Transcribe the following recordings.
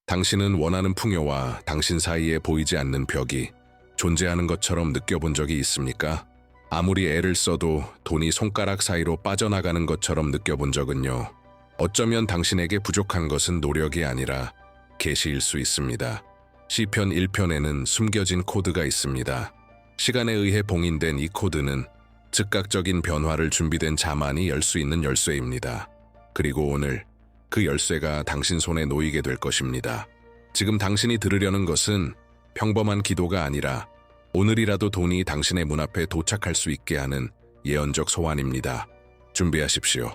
당신은 원하는 풍요와 당신 사이에 보이지 않는 벽이 존재하는 것처럼 느껴본 적이 있습니까? 아무리 애를 써도 돈이 손가락 사이로 빠져나가는 것처럼 느껴본 적은요. 어쩌면 당신에게 부족한 것은 노력이 아니라 계시일 수 있습니다. 시편 1편에는 숨겨진 코드가 있습니다. 시간에 의해 봉인된 이 코드는 즉각적인 변화를 준비된 자만이 열 수 있는 열쇠입니다. 그리고 오늘 그 열쇠가 당신 손에 놓이게 될 것입니다. 지금 당신이 들으려는 것은 평범한 기도가 아니라 오늘이라도 돈이 당신의 문 앞에 도착할 수 있게 하는 예언적 소환입니다. 준비하십시오.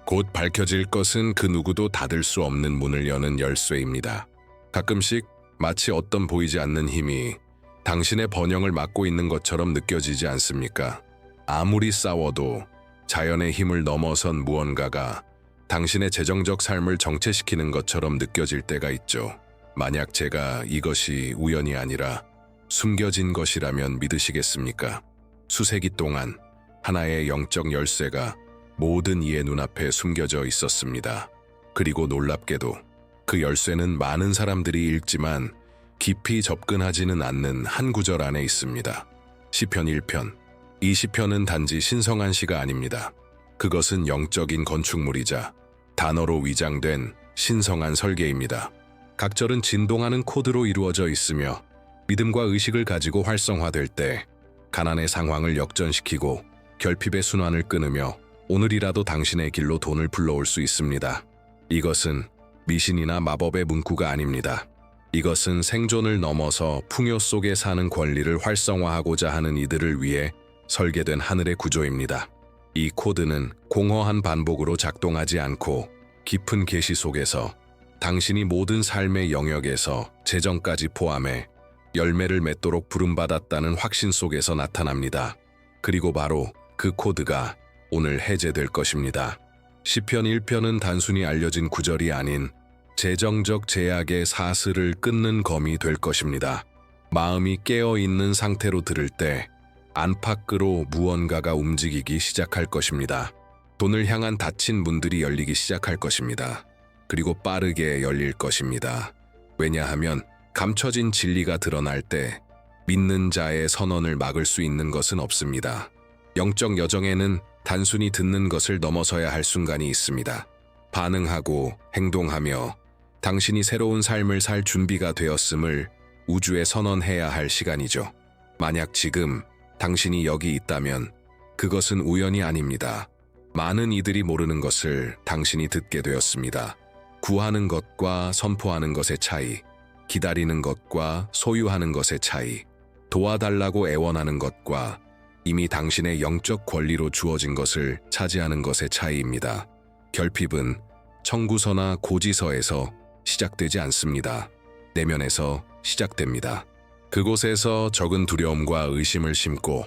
곧 밝혀질 것은 그 누구도 닫을 수 없는 문을 여는 열쇠입니다. 가끔씩 마치 어떤 보이지 않는 힘이 당신의 번영을 막고 있는 것처럼 느껴지지 않습니까? 아무리 싸워도 자연의 힘을 넘어선 무언가가 당신의 재정적 삶을 정체시키는 것처럼 느껴질 때가 있죠. 만약 제가 이것이 우연이 아니라 숨겨진 것이라면 믿으시겠습니까? 수세기 동안 하나의 영적 열쇠가 모든 이의 눈앞에 숨겨져 있었습니다. 그리고 놀랍게도 그 열쇠는 많은 사람들이 읽지만 깊이 접근하지는 않는 한 구절 안에 있습니다. 시편 1편. 이 시편은 단지 신성한 시가 아닙니다. 그것은 영적인 건축물이자 단어로 위장된 신성한 설계입니다. 각 절은 진동하는 코드로 이루어져 있으며 믿음과 의식을 가지고 활성화될 때 가난의 상황을 역전시키고 결핍의 순환을 끊으며 오늘이라도 당신의 길로 돈을 불러올 수 있습니다. 이것은 미신이나 마법의 문구가 아닙니다. 이것은 생존을 넘어서 풍요 속에 사는 권리를 활성화하고자 하는 이들을 위해 설계된 하늘의 구조입니다. 이 코드는 공허한 반복으로 작동하지 않고 깊은 계시 속에서 당신이 모든 삶의 영역에서 재정까지 포함해 열매를 맺도록 부름받았다는 확신 속에서 나타납니다. 그리고 바로 그 코드가 오늘 해제될 것입니다. 시편 1편은 단순히 알려진 구절이 아닌 재정적 제약의 사슬을 끊는 검이 될 것입니다. 마음이 깨어있는 상태로 들을 때 안팎으로 무언가가 움직이기 시작할 것입니다. 돈을 향한 닫힌 문들이 열리기 시작할 것입니다. 그리고 빠르게 열릴 것입니다. 왜냐하면 감춰진 진리가 드러날 때 믿는 자의 선언을 막을 수 있는 것은 없습니다. 영적 여정에는 단순히 듣는 것을 넘어서야 할 순간이 있습니다. 반응하고 행동하며 당신이 새로운 삶을 살 준비가 되었음을 우주에 선언해야 할 시간이죠. 만약 지금 당신이 여기 있다면 그것은 우연이 아닙니다. 많은 이들이 모르는 것을 당신이 듣게 되었습니다. 구하는 것과 선포하는 것의 차이, 기다리는 것과 소유하는 것의 차이, 도와달라고 애원하는 것과 이미 당신의 영적 권리로 주어진 것을 차지하는 것의 차이입니다. 결핍은 청구서나 고지서에서 시작되지 않습니다. 내면에서 시작됩니다. 그곳에서 적은 두려움과 의심을 심고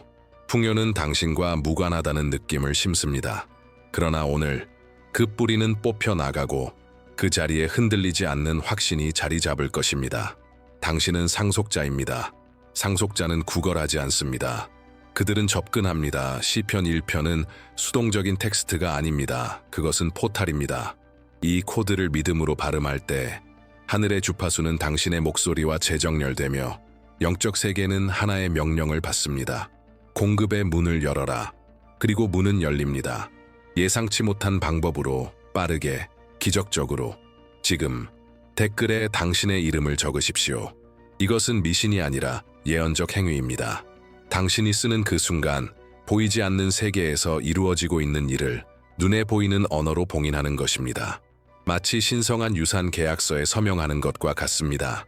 풍요는 당신과 무관하다는 느낌을 심습니다. 그러나 오늘 그 뿌리는 뽑혀 나가고 그 자리에 흔들리지 않는 확신이 자리 잡을 것입니다. 당신은 상속자입니다. 상속자는 구걸하지 않습니다. 그들은 접근합니다. 시편 1편은 수동적인 텍스트가 아닙니다. 그것은 포탈입니다. 이 코드를 믿음으로 발음할 때 하늘의 주파수는 당신의 목소리와 재정렬되며 영적 세계는 하나의 명령을 받습니다. 공급의 문을 열어라. 그리고 문은 열립니다. 예상치 못한 방법으로 빠르게, 기적적으로. 지금 댓글에 당신의 이름을 적으십시오. 이것은 미신이 아니라 예언적 행위입니다. 당신이 쓰는 그 순간 보이지 않는 세계에서 이루어지고 있는 일을 눈에 보이는 언어로 봉인하는 것입니다. 마치 신성한 유산 계약서에 서명하는 것과 같습니다.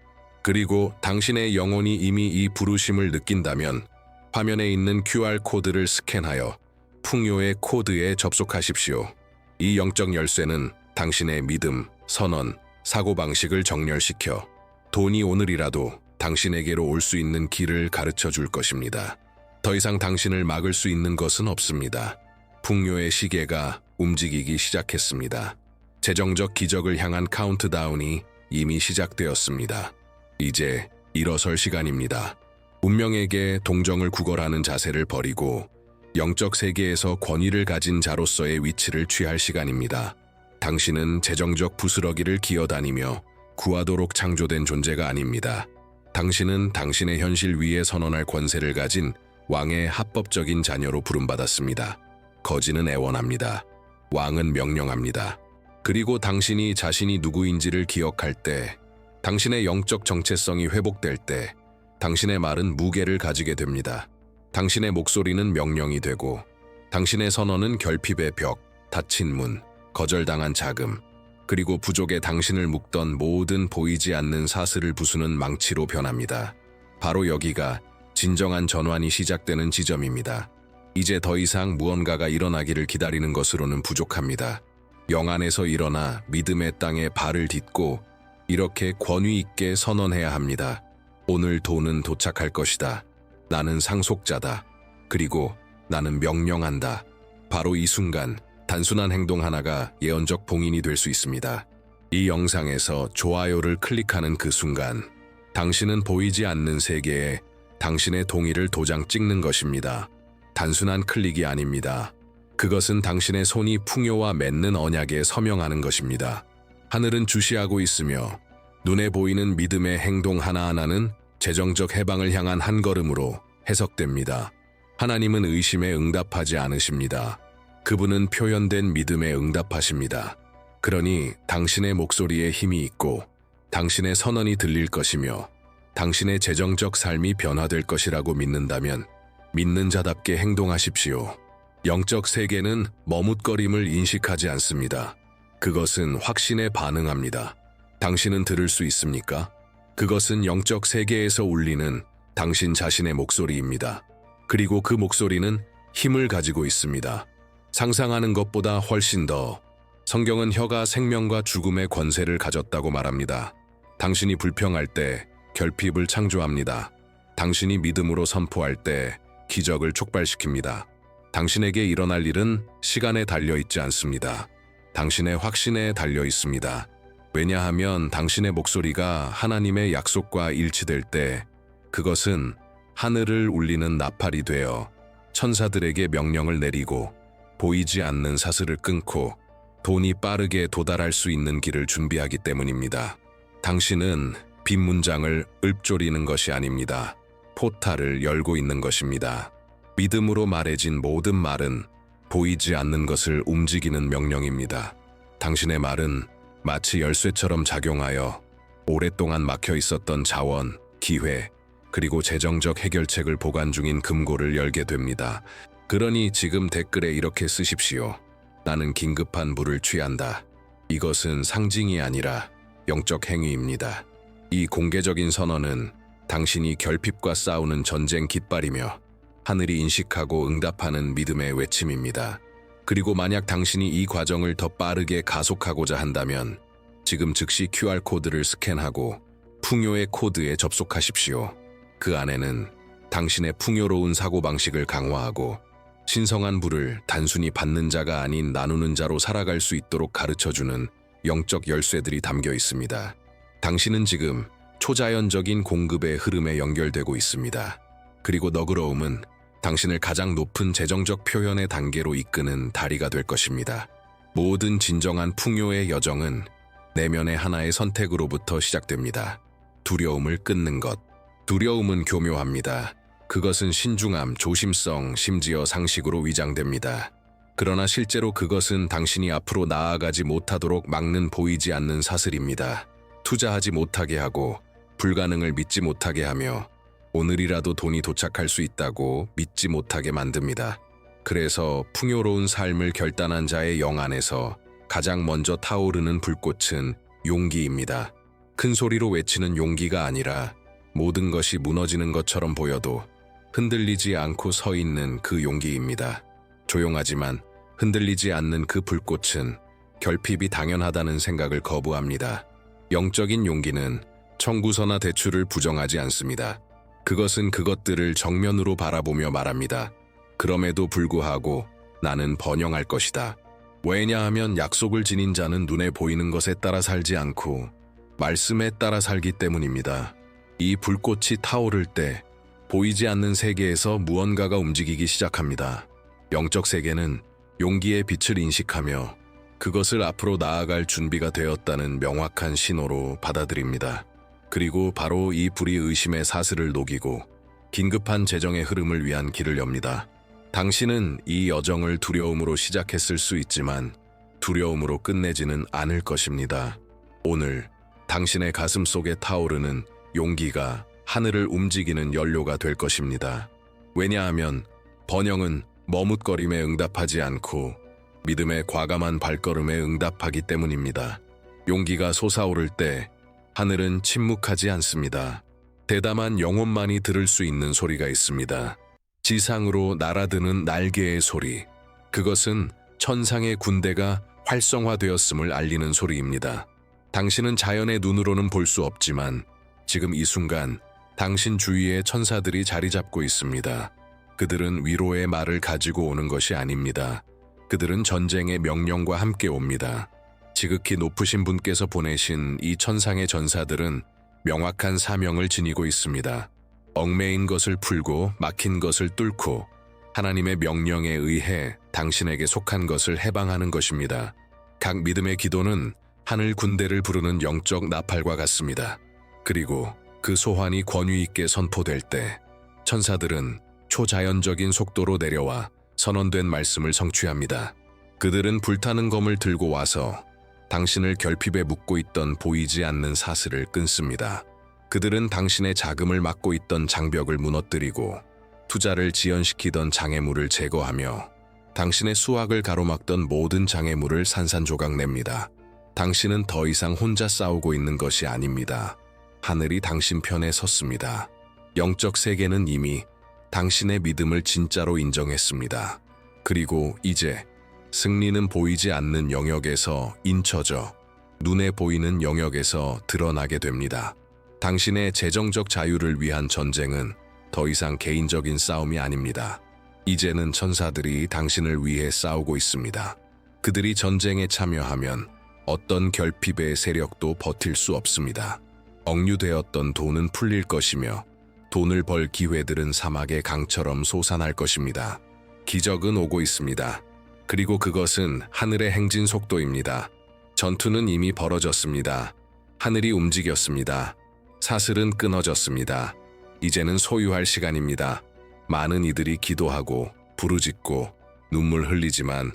그리고 당신의 영혼이 이미 이 부르심을 느낀다면 화면에 있는 QR코드를 스캔하여 풍요의 코드에 접속하십시오. 이 영적 열쇠는 당신의 믿음, 선언, 사고방식을 정렬시켜 돈이 오늘이라도 당신에게로 올 수 있는 길을 가르쳐 줄 것입니다. 더 이상 당신을 막을 수 있는 것은 없습니다. 풍요의 시계가 움직이기 시작했습니다. 재정적 기적을 향한 카운트다운이 이미 시작되었습니다. 이제 일어설 시간입니다. 운명에게 동정을 구걸하는 자세를 버리고 영적 세계에서 권위를 가진 자로서의 위치를 취할 시간입니다. 당신은 재정적 부스러기를 기어다니며 구하도록 창조된 존재가 아닙니다. 당신은 당신의 현실 위에 선언할 권세를 가진 왕의 합법적인 자녀로 부름받았습니다. 거지는 애원합니다. 왕은 명령합니다. 그리고 당신이 자신이 누구인지를 기억할 때, 당신의 영적 정체성이 회복될 때, 당신의 말은 무게를 가지게 됩니다. 당신의 목소리는 명령이 되고, 당신의 선언은 결핍의 벽, 닫힌 문, 거절당한 자금, 그리고 부족에 당신을 묶던 모든 보이지 않는 사슬을 부수는 망치로 변합니다. 바로 여기가 진정한 전환이 시작되는 지점입니다. 이제 더 이상 무언가가 일어나기를 기다리는 것으로는 부족합니다. 영 안에서 일어나 믿음의 땅에 발을 딛고 이렇게 권위 있게 선언해야 합니다. 오늘 돈은 도착할 것이다. 나는 상속자다. 그리고 나는 명령한다. 바로 이 순간 단순한 행동 하나가 예언적 봉인이 될 수 있습니다. 이 영상에서 좋아요를 클릭하는 그 순간, 당신은 보이지 않는 세계에 당신의 동의를 도장 찍는 것입니다. 단순한 클릭이 아닙니다. 그것은 당신의 손이 풍요와 맺는 언약에 서명하는 것입니다. 하늘은 주시하고 있으며 눈에 보이는 믿음의 행동 하나하나는 재정적 해방을 향한 한 걸음으로 해석됩니다. 하나님은 의심에 응답하지 않으십니다. 그분은 표현된 믿음에 응답하십니다. 그러니 당신의 목소리에 힘이 있고 당신의 선언이 들릴 것이며 당신의 재정적 삶이 변화될 것이라고 믿는다면 믿는 자답게 행동하십시오. 영적 세계는 머뭇거림을 인식하지 않습니다. 그것은 확신에 반응합니다. 당신은 들을 수 있습니까? 그것은 영적 세계에서 울리는 당신 자신의 목소리입니다. 그리고 그 목소리는 힘을 가지고 있습니다. 상상하는 것보다 훨씬 더. 성경은 혀가 생명과 죽음의 권세를 가졌다고 말합니다. 당신이 불평할 때 결핍을 창조합니다. 당신이 믿음으로 선포할 때 기적을 촉발시킵니다. 당신에게 일어날 일은 시간에 달려 있지 않습니다. 당신의 확신에 달려 있습니다. 왜냐하면 당신의 목소리가 하나님의 약속과 일치될 때 그것은 하늘을 울리는 나팔이 되어 천사들에게 명령을 내리고 보이지 않는 사슬을 끊고 돈이 빠르게 도달할 수 있는 길을 준비하기 때문입니다. 당신은 빈 문장을 읊조리는 것이 아닙니다. 포탈을 열고 있는 것입니다. 믿음으로 말해진 모든 말은 보이지 않는 것을 움직이는 명령입니다. 당신의 말은 마치 열쇠처럼 작용하여 오랫동안 막혀 있었던 자원, 기회, 그리고 재정적 해결책을 보관 중인 금고를 열게 됩니다. 그러니 지금 댓글에 이렇게 쓰십시오. 나는 긴급한 물을 취한다. 이것은 상징이 아니라 영적 행위입니다. 이 공개적인 선언은 당신이 결핍과 싸우는 전쟁 깃발이며 하늘이 인식하고 응답하는 믿음의 외침입니다. 그리고 만약 당신이 이 과정을 더 빠르게 가속하고자 한다면 지금 즉시 QR코드를 스캔하고 풍요의 코드에 접속하십시오. 그 안에는 당신의 풍요로운 사고방식을 강화하고 신성한 부를 단순히 받는 자가 아닌 나누는 자로 살아갈 수 있도록 가르쳐주는 영적 열쇠들이 담겨 있습니다. 당신은 지금 초자연적인 공급의 흐름에 연결되고 있습니다. 그리고 너그러움은 당신을 가장 높은 재정적 표현의 단계로 이끄는 다리가 될 것입니다. 모든 진정한 풍요의 여정은 내면의 하나의 선택으로부터 시작됩니다. 두려움을 끊는 것. 두려움은 교묘합니다. 그것은 신중함, 조심성, 심지어 상식으로 위장됩니다. 그러나 실제로 그것은 당신이 앞으로 나아가지 못하도록 막는 보이지 않는 사슬입니다. 투자하지 못하게 하고 불가능을 믿지 못하게 하며 오늘이라도 돈이 도착할 수 있다고 믿지 못하게 만듭니다. 그래서 풍요로운 삶을 결단한 자의 영 안에서 가장 먼저 타오르는 불꽃은 용기입니다. 큰 소리로 외치는 용기가 아니라 모든 것이 무너지는 것처럼 보여도 흔들리지 않고 서 있는 그 용기입니다. 조용하지만 흔들리지 않는 그 불꽃은 결핍이 당연하다는 생각을 거부합니다. 영적인 용기는 청구서나 대출을 부정하지 않습니다. 그것은 그것들을 정면으로 바라보며 말합니다. 그럼에도 불구하고 나는 번영할 것이다. 왜냐하면 약속을 지닌 자는 눈에 보이는 것에 따라 살지 않고 말씀에 따라 살기 때문입니다. 이 불꽃이 타오를 때 보이지 않는 세계에서 무언가가 움직이기 시작합니다. 영적 세계는 용기의 빛을 인식하며 그것을 앞으로 나아갈 준비가 되었다는 명확한 신호로 받아들입니다. 그리고 바로 이 불이 의심의 사슬을 녹이고 긴급한 재정의 흐름을 위한 길을 엽니다. 당신은 이 여정을 두려움으로 시작했을 수 있지만 두려움으로 끝내지는 않을 것입니다. 오늘 당신의 가슴 속에 타오르는 용기가 하늘을 움직이는 연료가 될 것입니다. 왜냐하면 번영은 머뭇거림에 응답하지 않고 믿음의 과감한 발걸음에 응답하기 때문입니다. 용기가 솟아오를 때 하늘은 침묵하지 않습니다. 대담한 영혼만이 들을 수 있는 소리가 있습니다. 지상으로 날아드는 날개의 소리. 그것은 천상의 군대가 활성화되었음을 알리는 소리입니다. 당신은 자연의 눈으로는 볼 수 없지만 지금 이 순간 당신 주위에 천사들이 자리 잡고 있습니다. 그들은 위로의 말을 가지고 오는 것이 아닙니다. 그들은 전쟁의 명령과 함께 옵니다. 지극히 높으신 분께서 보내신 이 천상의 전사들은 명확한 사명을 지니고 있습니다. 얽매인 것을 풀고 막힌 것을 뚫고 하나님의 명령에 의해 당신에게 속한 것을 해방하는 것입니다. 각 믿음의 기도는 하늘 군대를 부르는 영적 나팔과 같습니다. 그리고 그 소환이 권위 있게 선포될 때 천사들은 초자연적인 속도로 내려와 선언된 말씀을 성취합니다. 그들은 불타는 검을 들고 와서 당신을 결핍에 묶고 있던 보이지 않는 사슬을 끊습니다. 그들은 당신의 자금을 막고 있던 장벽을 무너뜨리고 투자를 지연시키던 장애물을 제거하며 당신의 수확을 가로막던 모든 장애물을 산산조각 냅니다. 당신은 더 이상 혼자 싸우고 있는 것이 아닙니다. 하늘이 당신 편에 섰습니다. 영적 세계는 이미 당신의 믿음을 진짜로 인정했습니다. 그리고 이제 승리는 보이지 않는 영역에서 인쳐져 눈에 보이는 영역에서 드러나게 됩니다. 당신의 재정적 자유를 위한 전쟁은 더 이상 개인적인 싸움이 아닙니다. 이제는 천사들이 당신을 위해 싸우고 있습니다. 그들이 전쟁에 참여하면 어떤 결핍의 세력도 버틸 수 없습니다. 억류되었던 돈은 풀릴 것이며 돈을 벌 기회들은 사막의 강처럼 솟아날 것입니다. 기적은 오고 있습니다. 그리고 그것은 하늘의 행진 속도입니다. 전투는 이미 벌어졌습니다. 하늘이 움직였습니다. 사슬은 끊어졌습니다. 이제는 소유할 시간입니다. 많은 이들이 기도하고 부르짖고 눈물 흘리지만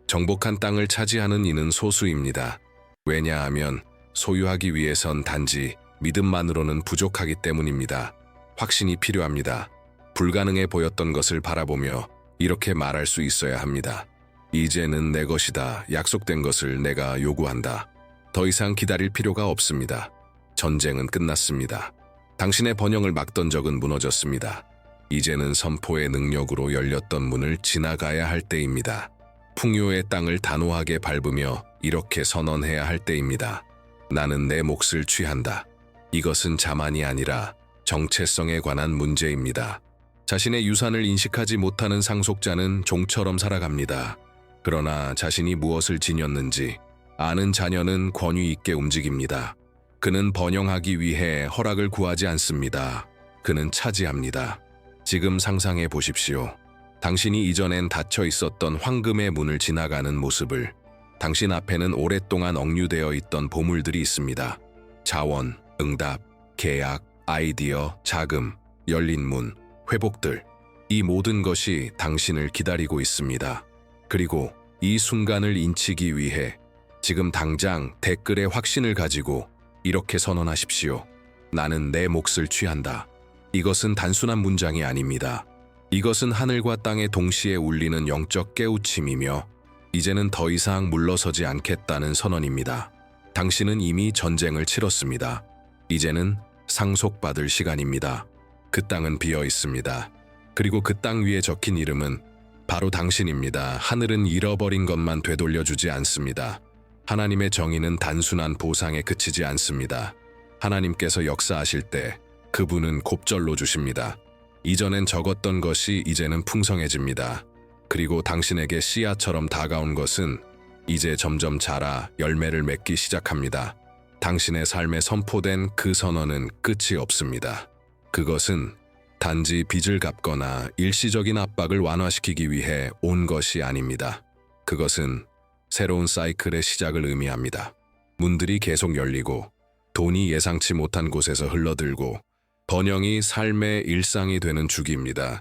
정복한 땅을 차지하는 이는 소수입니다. 왜냐하면 소유하기 위해선 단지 믿음만으로는 부족하기 때문입니다. 확신이 필요합니다. 불가능해 보였던 것을 바라보며 이렇게 말할 수 있어야 합니다. 이제는 내 것이다. 약속된 것을 내가 요구한다. 더 이상 기다릴 필요가 없습니다. 전쟁은 끝났습니다. 당신의 번영을 막던 적은 무너졌습니다. 이제는 선포의 능력으로 열렸던 문을 지나가야 할 때입니다. 풍요의 땅을 단호하게 밟으며 이렇게 선언해야 할 때입니다. 나는 내 몫을 취한다. 이것은 자만이 아니라 정체성에 관한 문제입니다. 자신의 유산을 인식하지 못하는 상속자는 종처럼 살아갑니다. 그러나 자신이 무엇을 지녔는지 아는 자녀는 권위 있게 움직입니다. 그는 번영하기 위해 허락을 구하지 않습니다. 그는 차지합니다. 지금 상상해 보십시오. 당신이 이전엔 닫혀 있었던 황금의 문을 지나가는 모습을. 당신 앞에는 오랫동안 억류되어 있던 보물들이 있습니다. 자원, 응답, 계약, 아이디어, 자금, 열린 문, 회복들. 이 모든 것이 당신을 기다리고 있습니다. 그리고 이 순간을 인치기 위해 지금 당장 댓글에 확신을 가지고 이렇게 선언하십시오. 나는 내 몫을 취한다. 이것은 단순한 문장이 아닙니다. 이것은 하늘과 땅에 동시에 울리는 영적 깨우침이며 이제는 더 이상 물러서지 않겠다는 선언입니다. 당신은 이미 전쟁을 치렀습니다. 이제는 상속받을 시간입니다. 그 땅은 비어 있습니다. 그리고 그 땅 위에 적힌 이름은 바로 당신입니다. 하늘은 잃어버린 것만 되돌려주지 않습니다. 하나님의 정의는 단순한 보상에 그치지 않습니다. 하나님께서 역사하실 때 그분은 곱절로 주십니다. 이전엔 적었던 것이 이제는 풍성해집니다. 그리고 당신에게 씨앗처럼 다가온 것은 이제 점점 자라 열매를 맺기 시작합니다. 당신의 삶에 선포된 그 선언은 끝이 없습니다. 그것은 단지 빚을 갚거나 일시적인 압박을 완화시키기 위해 온 것이 아닙니다. 그것은 새로운 사이클의 시작을 의미합니다. 문들이 계속 열리고 돈이 예상치 못한 곳에서 흘러들고 번영이 삶의 일상이 되는 주기입니다.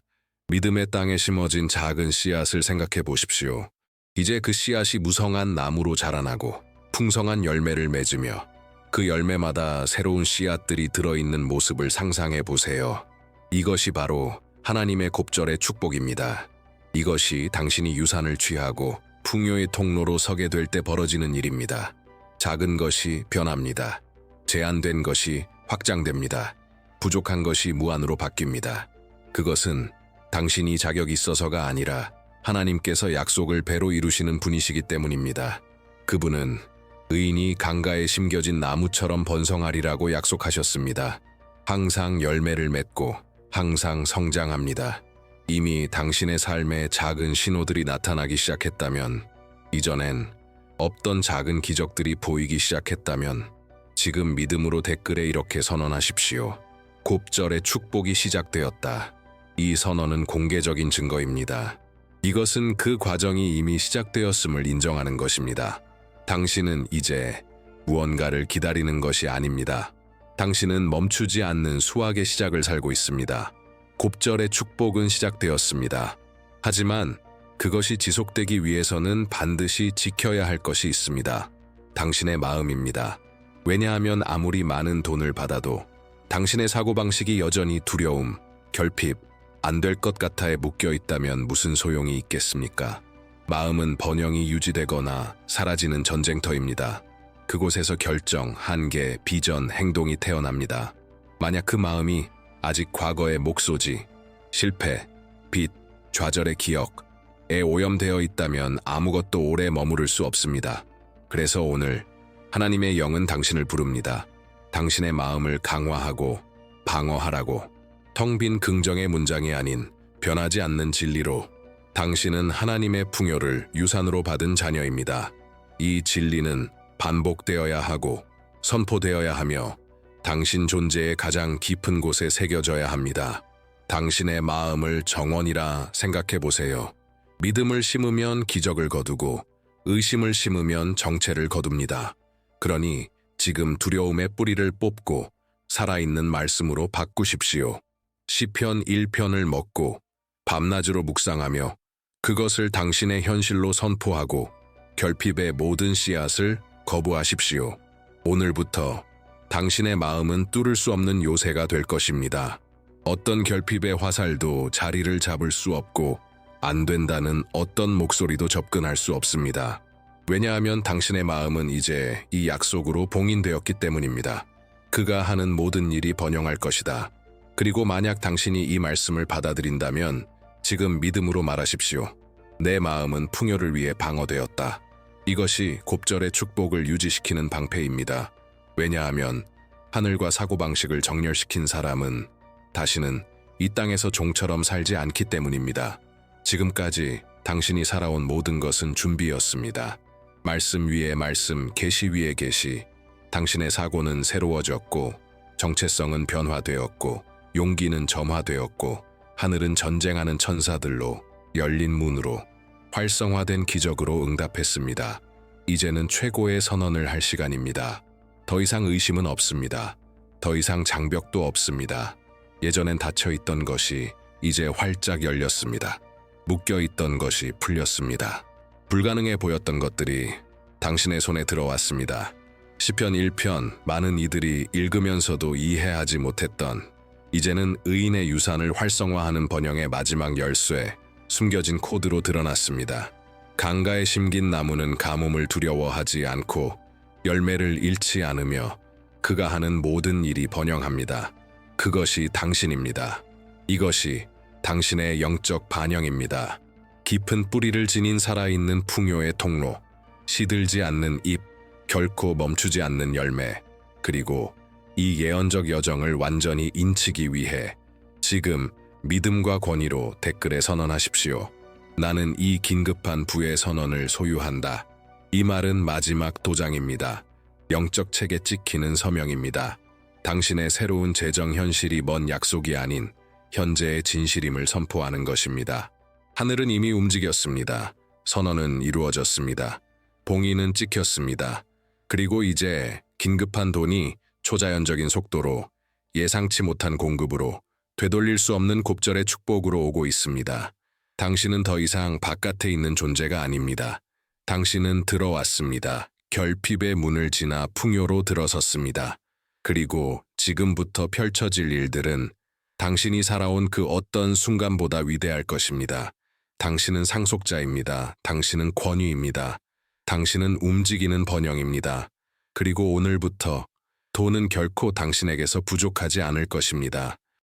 믿음의 땅에 심어진 작은 씨앗을 생각해 보십시오. 이제 그 씨앗이 무성한 나무로 자라나고 풍성한 열매를 맺으며 그 열매마다 새로운 씨앗들이 들어있는 모습을 상상해 보세요. 이것이 바로 하나님의 곱절의 축복입니다. 이것이 당신이 유산을 취하고 풍요의 통로로 서게 될 때 벌어지는 일입니다. 작은 것이 변합니다. 제한된 것이 확장됩니다. 부족한 것이 무한으로 바뀝니다. 그것은 당신이 자격이 있어서가 아니라 하나님께서 약속을 배로 이루시는 분이시기 때문입니다. 그분은 의인이 강가에 심겨진 나무처럼 번성하리라고 약속하셨습니다. 항상 열매를 맺고 항상 성장합니다. 이미 당신의 삶에 작은 신호들이 나타나기 시작했다면, 이전엔 없던 작은 기적들이 보이기 시작했다면, 지금 믿음으로 댓글에 이렇게 선언하십시오. 곱절의 축복이 시작되었다. 이 선언은 공개적인 증거입니다. 이것은 그 과정이 이미 시작되었음을 인정하는 것입니다. 당신은 이제 무언가를 기다리는 것이 아닙니다. 당신은 멈추지 않는 수확의 시작을 살고 있습니다. 곱절의 축복은 시작되었습니다. 하지만 그것이 지속되기 위해서는 반드시 지켜야 할 것이 있습니다. 당신의 마음입니다. 왜냐하면 아무리 많은 돈을 받아도 당신의 사고방식이 여전히 두려움, 결핍, 안 될 것 같아에 묶여 있다면 무슨 소용이 있겠습니까? 마음은 번영이 유지되거나 사라지는 전쟁터입니다. 그곳에서 결정, 한계, 비전, 행동이 태어납니다. 만약 그 마음이 아직 과거의 목소지, 실패, 빚, 좌절의 기억에 오염되어 있다면 아무것도 오래 머무를 수 없습니다. 그래서 오늘 하나님의 영은 당신을 부릅니다. 당신의 마음을 강화하고 방어하라고. 텅 빈 긍정의 문장이 아닌 변하지 않는 진리로. 당신은 하나님의 풍요를 유산으로 받은 자녀입니다. 이 진리는 반복되어야 하고 선포되어야 하며 당신 존재의 가장 깊은 곳에 새겨져야 합니다. 당신의 마음을 정원이라 생각해 보세요. 믿음을 심으면 기적을 거두고 의심을 심으면 정체를 거둡니다. 그러니 지금 두려움의 뿌리를 뽑고 살아있는 말씀으로 바꾸십시오. 시편 1편을 먹고 밤낮으로 묵상하며 그것을 당신의 현실로 선포하고 결핍의 모든 씨앗을 거부하십시오. 오늘부터 당신의 마음은 뚫을 수 없는 요새가 될 것입니다. 어떤 결핍의 화살도 자리를 잡을 수 없고 안 된다는 어떤 목소리도 접근할 수 없습니다. 왜냐하면 당신의 마음은 이제 이 약속으로 봉인되었기 때문입니다. 그가 하는 모든 일이 번영할 것이다. 그리고 만약 당신이 이 말씀을 받아들인다면 지금 믿음으로 말하십시오. 내 마음은 풍요를 위해 방어되었다. 이것이 곱절의 축복을 유지시키는 방패입니다. 왜냐하면 하늘과 사고방식을 정렬시킨 사람은 다시는 이 땅에서 종처럼 살지 않기 때문입니다. 지금까지 당신이 살아온 모든 것은 준비였습니다. 말씀 위에 말씀, 계시 위에 계시. 당신의 사고는 새로워졌고 정체성은 변화되었고 용기는 점화되었고 하늘은 전쟁하는 천사들로 열린 문으로 활성화된 기적으로 응답했습니다. 이제는 최고의 선언을 할 시간입니다. 더 이상 의심은 없습니다. 더 이상 장벽도 없습니다. 예전엔 닫혀있던 것이 이제 활짝 열렸습니다. 묶여있던 것이 풀렸습니다. 불가능해 보였던 것들이 당신의 손에 들어왔습니다. 시편 1편, 많은 이들이 읽으면서도 이해하지 못했던 이제는 의인의 유산을 활성화하는 번영의 마지막 열쇠, 숨겨진 코드로 드러났습니다. 강가에 심긴 나무는 가뭄을 두려워하지 않고 열매를 잃지 않으며 그가 하는 모든 일이 번영합니다. 그것이 당신입니다. 이것이 당신의 영적 반영입니다. 깊은 뿌리를 지닌 살아있는 풍요의 통로, 시들지 않는 잎, 결코 멈추지 않는 열매, 그리고 이 예언적 여정을 완전히 인치기 위해 지금 믿음과 권위로 댓글에 선언하십시오. 나는 이 긴급한 부의 선언을 소유한다. 이 말은 마지막 도장입니다. 영적 책에 찍히는 서명입니다. 당신의 새로운 재정 현실이 먼 약속이 아닌 현재의 진실임을 선포하는 것입니다. 하늘은 이미 움직였습니다. 선언은 이루어졌습니다. 봉인은 찍혔습니다. 그리고 이제 긴급한 돈이 초자연적인 속도로 예상치 못한 공급으로 되돌릴 수 없는 곱절의 축복으로 오고 있습니다. 당신은 더 이상 바깥에 있는 존재가 아닙니다. 당신은 들어왔습니다. 결핍의 문을 지나 풍요로 들어섰습니다. 그리고 지금부터 펼쳐질 일들은 당신이 살아온 그 어떤 순간보다 위대할 것입니다. 당신은 상속자입니다. 당신은 권위입니다. 당신은 움직이는 번영입니다. 그리고 오늘부터 돈은 결코 당신에게서 부족하지 않을 것입니다.